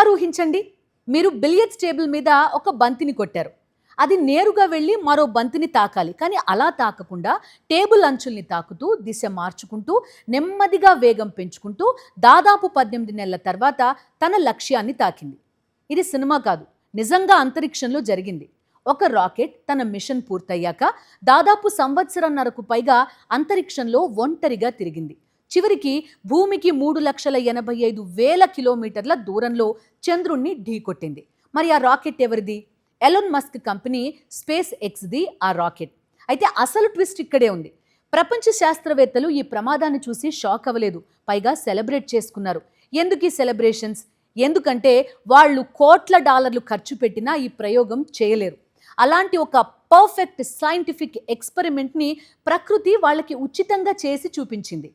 ఒక్కసారి ఊహించండి, మీరు బిలియర్డ్స్ టేబుల్ మీద ఒక బంతిని కొట్టారు. అది నేరుగా వెళ్ళి మరో బంతిని తాకాలి. కానీ అలా తాకకుండా టేబుల్ అంచుల్ని తాకుతూ దిశ మార్చుకుంటూ నెమ్మదిగా వేగం పెంచుకుంటూ దాదాపు 18 నెలల తర్వాత తన లక్ష్యాన్ని తాకింది. ఇది సినిమా కాదు, నిజంగా అంతరిక్షంలో జరిగింది. ఒక రాకెట్ తన మిషన్ పూర్తయ్యాక దాదాపు సంవత్సరంన్నరకు పైగా అంతరిక్షంలో ఒంటరిగా తిరిగింది. చివరికి భూమికి 3,85,000 కిలోమీటర్ల దూరంలో చంద్రుణ్ణి ఢీకొట్టింది. మరి ఆ రాకెట్ ఎవరిది? ఎలాన్ మస్క్ కంపెనీ స్పేస్ ఎక్స్ది ఆ రాకెట్. అయితే అసలు ట్విస్ట్ ఇక్కడే ఉంది. ప్రపంచ శాస్త్రవేత్తలు ఈ ప్రమాదాన్ని చూసి షాక్ అవ్వలేదు, పైగా సెలబ్రేట్ చేసుకున్నారు. ఎందుకు ఈ సెలబ్రేషన్స్? ఎందుకంటే వాళ్ళు కోట్ల డాలర్లు ఖర్చు పెట్టినా ఈ ప్రయోగం చేయలేరు. అలాంటి ఒక పర్ఫెక్ట్ సైంటిఫిక్ ఎక్స్పెరిమెంట్ని ప్రకృతి వాళ్ళకి ఉచితంగా చేసి చూపించింది.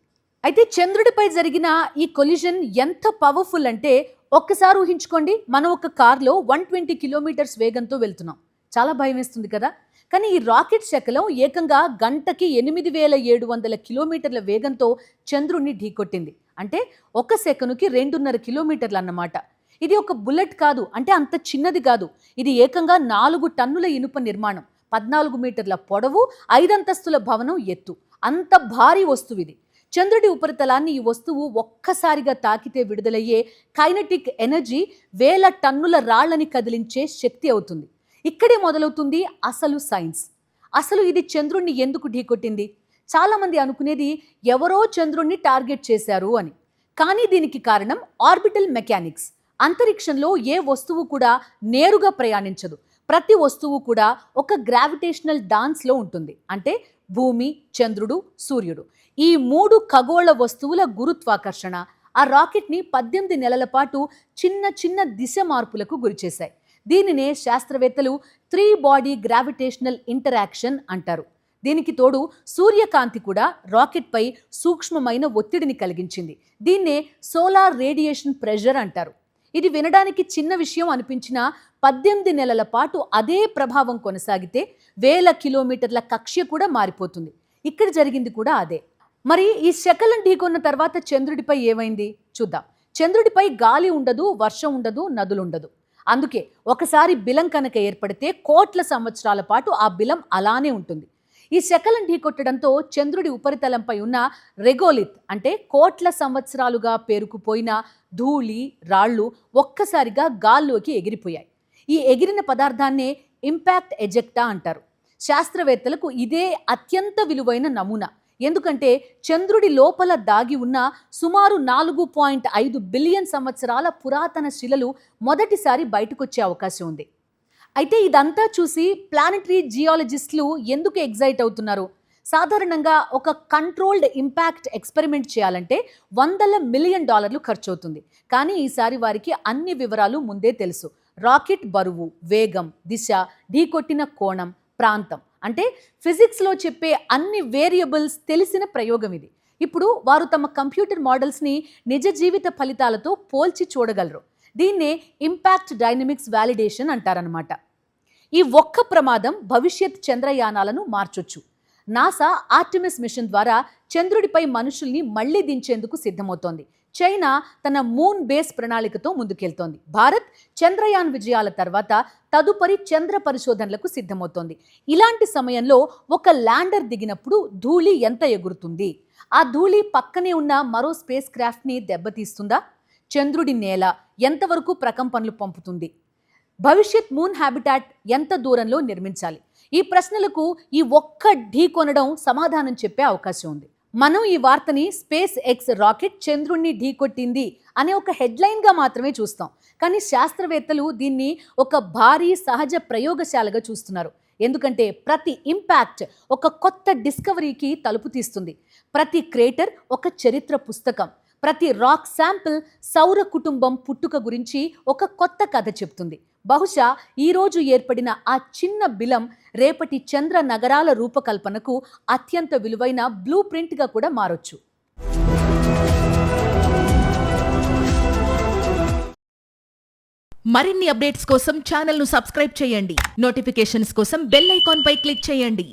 అయితే చంద్రుడిపై జరిగిన ఈ కొలిజన్ ఎంత పవర్ఫుల్ అంటే, ఒక్కసారి ఊహించుకోండి, మనం ఒక కార్లో 120 కిలోమీటర్స్ వేగంతో వెళ్తున్నాం. చాలా భయం వేస్తుంది కదా. కానీ ఈ రాకెట్ శకలం ఏకంగా గంటకి 8,700 కిలోమీటర్ల వేగంతో చంద్రుణ్ణి ఢీకొట్టింది. అంటే ఒక సెకనుకి 2.5 కిలోమీటర్లు అన్నమాట. ఇది ఒక బుల్లెట్ కాదు, అంటే అంత చిన్నది కాదు. ఇది ఏకంగా 4 టన్నుల ఇనుప నిర్మాణం, 14 మీటర్ల పొడవు, 5 అంతస్తుల భవనం ఎత్తు. అంత భారీ వస్తువు ఇది. చంద్రుడి ఉపరితలాన్ని ఈ వస్తువు ఒక్కసారిగా తాకితే విడుదలయ్యే కైనెటిక్ ఎనర్జీ 1000 టన్నుల రాళ్లని కదిలించే శక్తి అవుతుంది. ఇక్కడే మొదలవుతుంది అసలు సైన్స్. అసలు ఇది చంద్రుణ్ణి ఎందుకు ఢీకొట్టింది? చాలామంది అనుకునేది ఎవరో చంద్రుణ్ణి టార్గెట్ చేశారు అని. కానీ దీనికి కారణం ఆర్బిటల్ మెకానిక్స్. అంతరిక్షంలో ఏ వస్తువు కూడా నేరుగా ప్రయాణించదు. ప్రతి వస్తువు కూడా ఒక గ్రావిటేషనల్ డాన్స్లో ఉంటుంది. అంటే భూమి, చంద్రుడు, సూర్యుడు, ఈ 3 ఖగోళ వస్తువుల గురుత్వాకర్షణ ఆ రాకెట్ని 18 నెలల పాటు చిన్న చిన్న దిశ మార్పులకు గురిచేశాయి. దీనినే శాస్త్రవేత్తలు 3 బాడీ గ్రావిటేషనల్ ఇంటరాక్షన్ అంటారు. దీనికి తోడు సూర్యకాంతి కూడా రాకెట్పై సూక్ష్మమైన ఒత్తిడిని కలిగించింది. దీన్నే సోలార్ రేడియేషన్ ప్రెషర్ అంటారు. ఇది వినడానికి చిన్న విషయం అనిపించినా 18 నెలల పాటు అదే ప్రభావం కొనసాగితే 1000 కిలోమీటర్ల కక్ష్య కూడా మారిపోతుంది. ఇక్కడ జరిగింది కూడా అదే. మరి ఈ శకలం ఢీకొన్న తర్వాత చంద్రుడిపై ఏమైంది చూద్దాం. చంద్రుడిపై గాలి ఉండదు, వర్షం ఉండదు, నదులుండదు. అందుకే ఒకసారి బిలం కనుక ఏర్పడితే కోట్ల సంవత్సరాల పాటు ఆ బిలం అలానే ఉంటుంది. ఈ శకలం ఢీకొట్టడంతో చంద్రుడి ఉపరితలంపై ఉన్న రెగోలిత్, అంటే కోట్ల సంవత్సరాలుగా పేరుకుపోయిన ధూళి, రాళ్ళు ఒక్కసారిగా గాల్లోకి ఎగిరిపోయాయి. ఈ ఎగిరిన పదార్థాన్నే ఇంపాక్ట్ ఎజెక్టా అంటారు. శాస్త్రవేత్తలకు ఇదే అత్యంత విలువైన నమూనా. ఎందుకంటే చంద్రుడి లోపల దాగి ఉన్న సుమారు 4.5 బిలియన్ సంవత్సరాల పురాతన శిలలు మొదటిసారి బయటకొచ్చే అవకాశం ఉంది. అయితే ఇదంతా చూసి ప్లానెటరీ జియాలజిస్టులు ఎందుకు ఎగ్జైట్ అవుతున్నారు? సాధారణంగా ఒక కంట్రోల్డ్ ఇంపాక్ట్ ఎక్స్పెరిమెంట్ చేయాలంటే $100 మిలియన్ ఖర్చు అవుతుంది. కానీ ఈసారి వారికి అన్ని వివరాలు ముందే తెలుసు. రాకెట్ బరువు, వేగం, దిశ, ఢీకొట్టిన కోణం, ప్రాంతం, అంటే ఫిజిక్స్లో చెప్పే అన్ని వేరియబుల్స్ తెలిసిన ప్రయోగం ఇది. ఇప్పుడు వారు తమ కంప్యూటర్ మోడల్స్ని నిజ జీవిత ఫలితాలతో పోల్చి చూడగలరు. దీన్నే ఇంపాక్ట్ డైనమిక్స్ వాలిడేషన్ అంటారనమాట. ఈ ఒక్క ప్రమాదం భవిష్యత్ చంద్రయానాలను మార్చొచ్చు. నాసా ఆర్టెమిస్ మిషన్ ద్వారా చంద్రుడిపై మనుషుల్ని మళ్లీ దించేందుకు సిద్ధమవుతోంది. చైనా తన మూన్ బేస్ ప్రణాళికతో ముందుకెళ్తోంది. భారత్ చంద్రయాన్ విజయాల తర్వాత తదుపరి చంద్ర పరిశోధనలకు సిద్ధమవుతోంది. ఇలాంటి సమయంలో ఒక ల్యాండర్ దిగినప్పుడు ధూళి ఎంత ఎగురుతుంది? ఆ ధూళి పక్కనే ఉన్న మరో స్పేస్ క్రాఫ్ట్ని దెబ్బతీస్తుందా? చంద్రుడి నేల ఎంతవరకు ప్రకంపనలు పంపుతుంది? భవిష్యత్ మూన్ హ్యాబిటాట్ ఎంత దూరంలో నిర్మించాలి? ఈ ప్రశ్నలకు ఈ ఒక్క ఢీ కొనడం సమాధానం చెప్పే అవకాశం ఉంది. మనం ఈ వార్తని స్పేస్ ఎక్స్ రాకెట్ చంద్రుణ్ణి ఢీకొట్టింది అనే ఒక హెడ్లైన్గా మాత్రమే చూస్తాం. కానీ శాస్త్రవేత్తలు దీన్ని ఒక భారీ సహజ ప్రయోగశాలగా చూస్తున్నారు. ఎందుకంటే ప్రతి ఇంపాక్ట్ ఒక కొత్త డిస్కవరీకి తలుపు తీస్తుంది. ప్రతి క్రేటర్ ఒక చరిత్ర పుస్తకం. ప్రతి రాక్ శాంపిల్ సౌర కుటుంబం పుట్టుక గురించి ఒక కొత్త కథ చెప్తుంది. బహుశా ఈరోజు ఏర్పడిన ఆ చిన్న బిలం రేపటి చంద్ర నగరాల రూపకల్పనకు అత్యంత విలువైన బ్లూ ప్రింట్గా కూడా మారొచ్చు. మరిన్ని అప్డేట్స్ కోసం ఛానల్ను సబ్స్క్రైబ్ చేయండి. నోటిఫికేషన్స్ కోసం బెల్ ఐకాన్ పై క్లిక్ చేయండి.